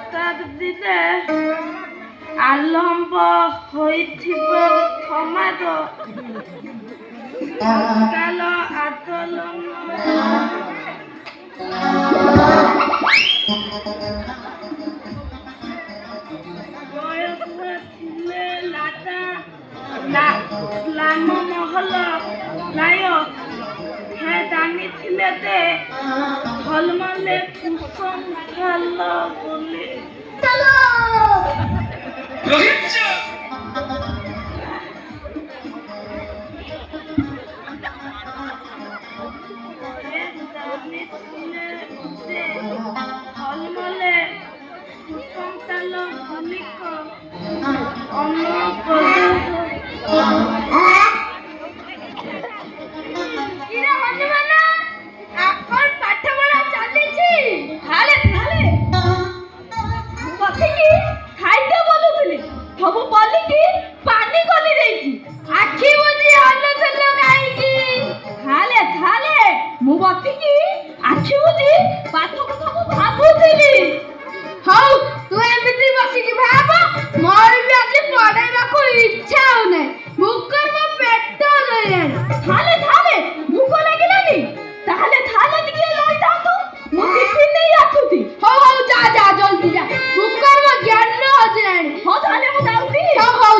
শতাব্দীতে আরম্ভ হয়েছিল সমাজ কাল আন্দোলন বয়স ଥିଲେ লামমহল নায়ক হে জানিছিলে যে ঝলমলে কুসুম খেল বলে ঝলমলে কুসুম খেল বলিক অন্য ସବୁ ବୋଲିକି ପାନି ଗଲି ଦେଇଛି ଆଖି ବୁଜି ହଲୁଥିଲୁ କାହିଁକି ଥାଲେ ମୁଁ ବସିକି ଆଖି ବୁଜି ପାଠ କଥାକୁ ଭାବୁଥିଲି। ହଉ ତୁ ଏମିତି ବସିକି ଭାବ ମୋର ବି ଆଜି ପଢେଇବାକୁ ଇଚ୍ଛା ହଉନାହିଁ ଭୋକରେ ମୋ ପେଟ ଧରିଲାଣି। ଥାଲେ ଭୋକ ଲାଗିଲାନି ତାହେଲେ ଟିକେ ରହିଥାନ୍ତୁ ମୁଁ ଟିଫିନ ନେଇ ଆସୁଛି। ହଉ ଯା ଜଲ୍ଦି ଯା ଭୋକରେ ମୋ ଜ୍ଞାନ ହଜିଲାଣି। ହଉ ତାହେଲେ ମୁଁ ଯାଉଛି। ହଉ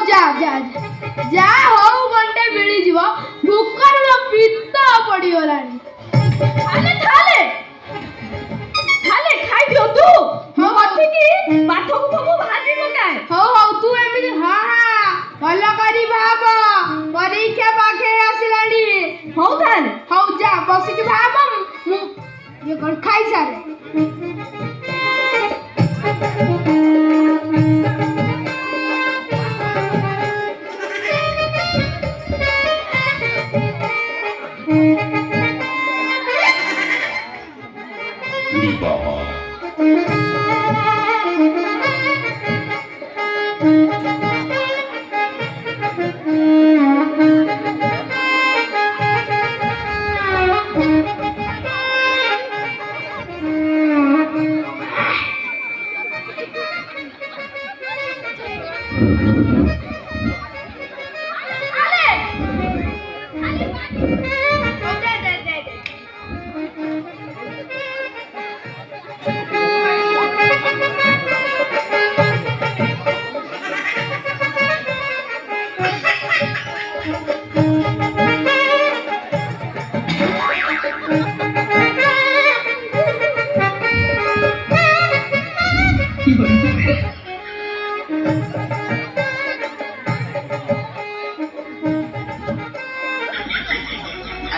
ଯା ହଉ ଘଣ୍ଟେ ମିଳିଯିବ ଭୋକରେ ମୋ ପିତ୍ତ ପଡିଗଲାଣି। ଥାଲେ ଖାଇଦିଅ ତୁ ମୁଁ ବସିକି ପାଠକୁ ସବୁ ଭାଜି ପକାଏ। ହଉ ତୁ ଏମିତି ଭଲ କରି ଭାବ ପରୀକ୍ଷା ପାଖେଇ ଆସିଲାଣି। ହଉ ଯା ବସିକି ଭାବ ମୁଁ ଖାଇସାରେ।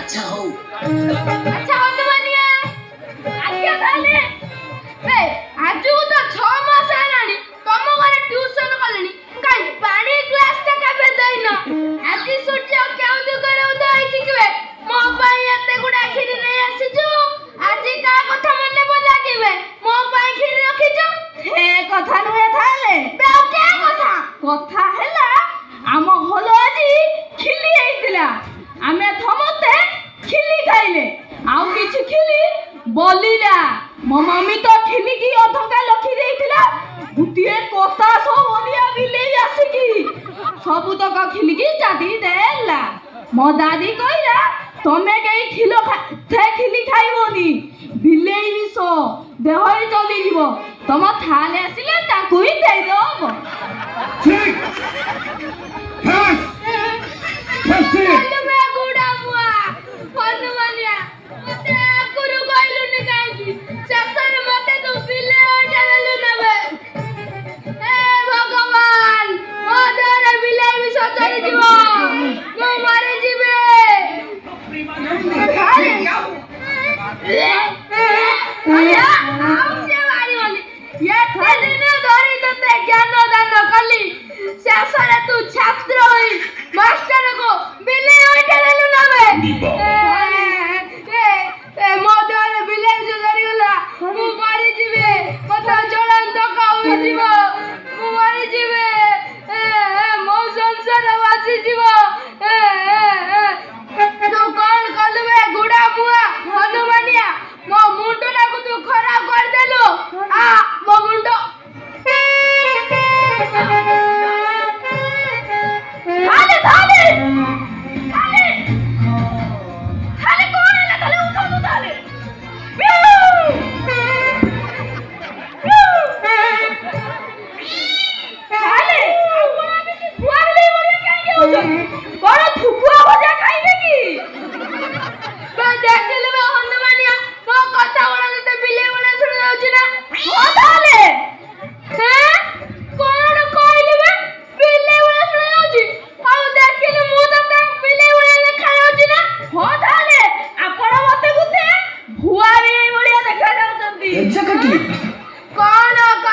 ଆଚ୍ଛା ହନୁମାନିଆ ଆଜ୍ଞା ତାହେଲେ ଆଜକୁ ତ 6 ମାସ ହେଲାଣି ତମ ଘରେ ଟ୍ୟୁସନ କଲେଣି କାଇଁ ପାଣି ଗ୍ଲାସ ଟା କେବେ ଦେଇନ? ଆଜି ସୂର୍ଯ୍ୟ କେଉଁ ଦିଗରେ ଉଦୟ ହେଇଛି କିବେ ମୋ ପାଇଁ ଏତେ ଗୁଡା କ୍ଷୀରି ନେଇ ଆସିଛୁ ଆଜି କା କଥା ମନେ ପଡିଲା କିବେ ମୋ ପାଇଁ କ୍ଷୀରି ରଖିଛୁ? ହେ କଥା ନୁହେଁ ତାହେଲେ କଥା ହେଲା ଆମ ଘର ଆଜି ଖିଲି ହେଇଥିଲା ଆମେ ସମସ୍ତେ ଖିଲି ଖାଇଲେ ଆଉ କିଛି ଖିଲି ବଲିଲା ମୋ ମମି ତ ଖିଲିକି ଅଧକା ଲଖି ଦେଇଥିଲା ଗୋଟିଏ କତାସ ଭଳିଆ ବିଲେଇ ଆସିକି ସବୁତକ ଖିଲିକି ଚାଟି ଦେଲା। ମୋ ଦାଦି କହିଲା ତମେ କେହି ଖିଲି ଖାଇବନି ବିଲେଇ ବିଷ ଦେହରେ ଚଲିଯିବ ତମ ଥାଲେ ଆସିଲେ ତାକୁ ହିଁ ଦେଇଦବ। ହନୁମାନିଆ ମତେ ଆଗରୁ କହିଲୁନି କାହିଁକି ଶେଷରେ ମତେ ତୁ ବିଲେଇ ଅଣ୍ଡା ଦେଲୁ ନେବେ। ହେ ଭଗବାନ ମୋ ଦେହରେ ବିଲେଇ ବିଷ ଚଳିଯିବ ମୁଁ ମରିଯିବି। ଧରି ତତେ ଜ୍ଞାନ ଦାନ କଲି ଶେଷରେ ତୁ ଛାତ୍ର ହୋଇ ମାଷ୍ଟରକୁ ବିଲେଇ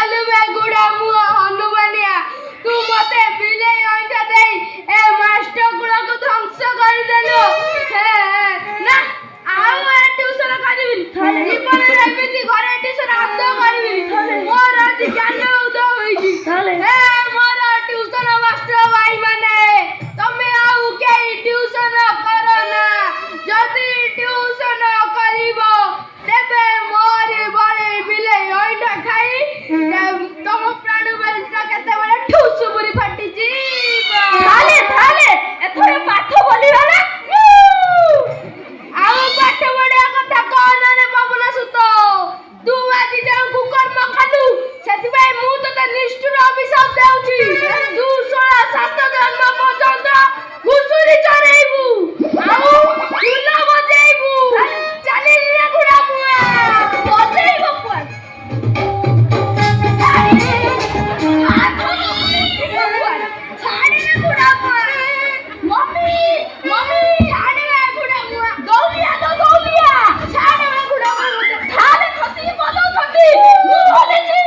କଲୁବେ ଗୁଡ଼ା ମୁହ ହନୁମାନିଆ ତୁ ମତେ ବିଲେଇ ଅଇଁଠା ଦେଇ ଏ ମାଷ୍ଟର ଗୁଡ଼ାକୁ ଧ୍ୱଂସ କରିଦେଲୁ ନା ଆଉ ଏ ଟ୍ୟୁସନ କରିବିନି ଜୀବନରେ ଏମିତି ଘରେ ଟ୍ୟୁସନ ଆଦୌ କରିବିନି ମୋର ଆଜି ଜ୍ଞାନ ଉଦୟ ହୋଇଛି ମୋର ଟ୍ୟୁସନ ମାଷ୍ଟର ଭାଇ ମାନେ ତମେ ଆଉ କେହି ଟ୍ୟୁସନ କର ନା ଯଦି ଟ୍ୟୁସନ କରିବ ତେବେ ମୋରି ଭଳି ବିଲେଇ ଅଇଁଠା ଖାଇ ତମ ପ୍ରାଣ ବେଲଟା କେତେବେଳେ ଠୁସ ବୁରି ଫାଟିଛି ଏଥର ପାଠ ବୋଲିବା ନା ଆଉ ପାଠ ପଢିବା କଥା କହନା ରେ ପବନ ସୁତ ତୁ ଆଜି ଯେଉଁ କୁକର୍ମ କଲୁ ସେଥିପାଇଁ ମୁଁ ତତେ ନିଷ୍ଠୁର ଅଭିଶାପ ଦେଉଛି ତୁ 16 7 ଜନ୍ମ ପର୍ଯ୍ୟନ୍ତ ଘୁଷୁରି ଚରେଇବୁ ଆଉ ଫୁଲ ବଜେଇବୁ ଚାଲିଲେ ଗୁଡ଼ା ମୁଆ ବଜେଇବ କୁଆଡେ ଛାଡ଼ିଲେ ଗୁଡ଼ା ମୁଆ ମମ୍ମି ଛାଡ଼ିଲେ ଗୁଡ଼ା ମୁଆ ଦୌଡ଼ିଆ ଛାଡ଼ିଲେ ଗୁଡ଼ା ମୁଆ ଖାଲି ଖସିକି ପଳଉଛନ୍ତି ମୁଁ ଭୁଲିଛି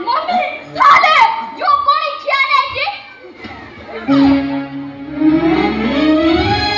मम्मी जो कोई क्या नहीं